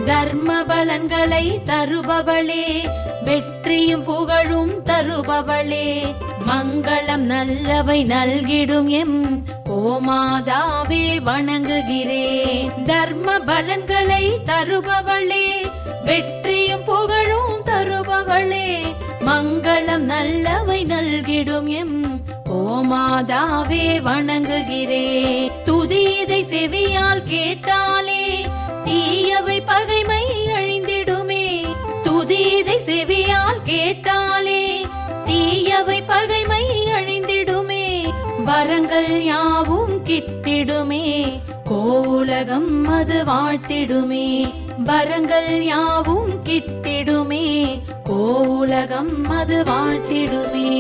தர்ம பலன்களை தருபவளே, வெற்றியும் புகழும் தருபவளே, மங்களம் நல்லவை நல்கிடும் எம் கோமாதாவே வணங்குகிறேன். தர்ம பலன்களை தருபவளே, வெற்றியும் புகழும் தருபவளே, மங்களம் நல்லவை நல்கிடும் எம் கோமாதாவே வணங்குகிறேன். துதியதை செவியால் கேட்டாலே தீயவை பகைமை அழிந்திடுமே. துதியதை செவியால் கேட்டாலே தீயவை பகைமை அழிந்திடுமே. வரங்கள் யாவும் கிட்டிடுமே, கோவுலகம் அது வாழ்த்திடுமே. வரங்கள் யாவும் கிட்டிடுமே, கோவுலகம் அது வாழ்த்திடுமே.